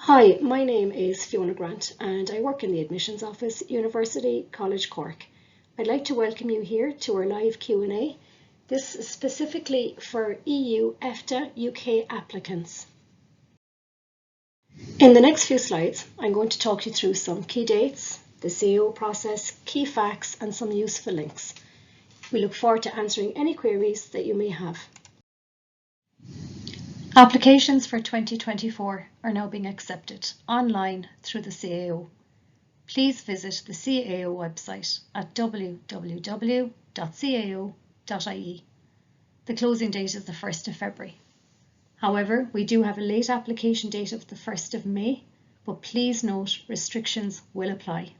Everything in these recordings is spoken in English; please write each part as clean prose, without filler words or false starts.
Hi, my name is Fiona Grant and I work in the Admissions Office, University College Cork. I'd like to welcome you here to our live Q&A. This is specifically for EU EFTA UK applicants. In the next few slides, I'm going to talk you through some key dates, the CAO process, key facts and some useful links. We look forward to answering any queries that you may have. Applications for 2024 are now being accepted online through the CAO. Please visit the CAO website at www.cao.ie. The closing date is the 1st of February. However, we do have a late application date of the 1st of May, but please note restrictions will apply.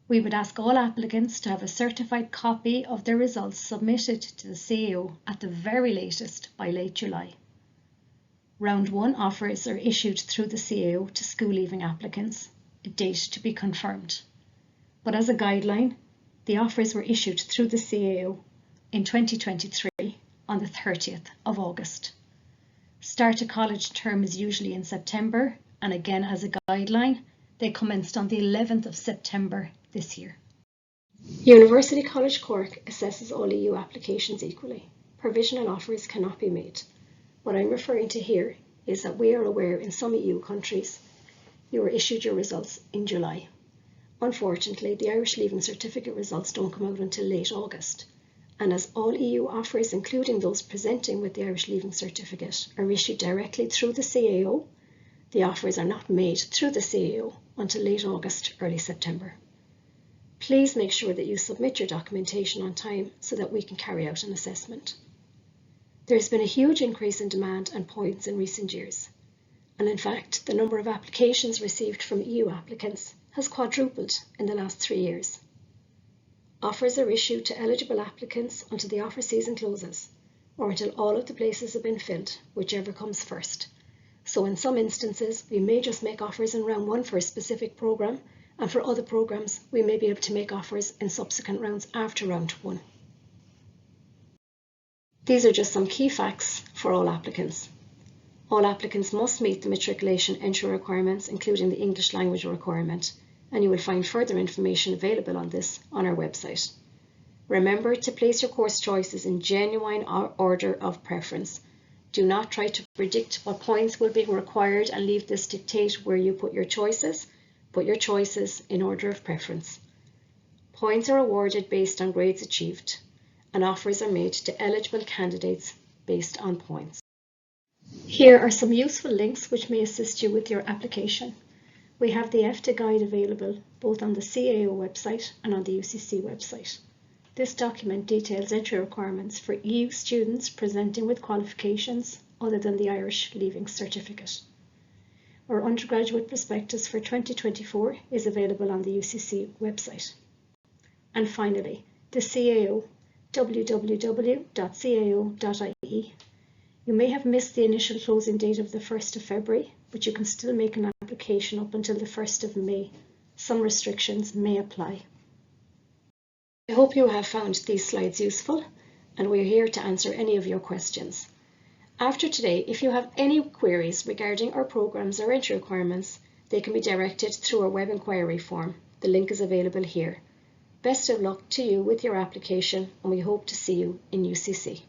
We would ask all applicants to have a certified copy of their results submitted to the CAO at the very latest by late July. Round 1 offers are issued through the CAO to school leaving applicants, a date to be confirmed. But as a guideline, the offers were issued through the CAO in 2023 on the 30th of August. Start of college term is usually in September, and again as a guideline, they commenced on the 11th of September this year. University College Cork assesses all EU applications equally. Provisional offers cannot be made. What I'm referring to here is that we are aware in some EU countries you were issued your results in July. Unfortunately, the Irish Leaving Certificate results don't come out until late August, and as all EU offers, including those presenting with the Irish Leaving Certificate, are issued directly through the CAO, the offers are not made through the CAO until late August, early September. Please make sure that you submit your documentation on time so that we can carry out an assessment. There has been a huge increase in demand and points in recent years, and in fact, the number of applications received from EU applicants has quadrupled in the last 3 years. Offers are issued to eligible applicants until the offer season closes, or until all of the places have been filled, whichever comes first. So in some instances, we may just make offers in round 1 for a specific programme, and for other programmes, we may be able to make offers in subsequent rounds after round 1. These are just some key facts for all applicants. All applicants must meet the matriculation entry requirements, including the English language requirement, and you will find further information available on this on our website. Remember to place your course choices in genuine order of preference. Do not try to predict what points will be required and leave this dictate where you put your choices. Put your choices in order of preference. Points are awarded based on grades achieved, and offers are made to eligible candidates based on points. Here are some useful links which may assist you with your application. We have the EFTA guide available both on the CAO website and on the UCC website. This document details entry requirements for EU students presenting with qualifications other than the Irish Leaving Certificate. Our undergraduate prospectus for 2024 is available on the UCC website. And finally, the CAO, www.cao.ie. You may have missed the initial closing date of the 1st of February, but you can still make an application up until the 1st of May. Some restrictions may apply. I hope you have found these slides useful, and we're here to answer any of your questions. After today, if you have any queries regarding our programs or entry requirements, they can be directed through our web inquiry form. The link is available here. Best of luck to you with your application, and we hope to see you in UCC.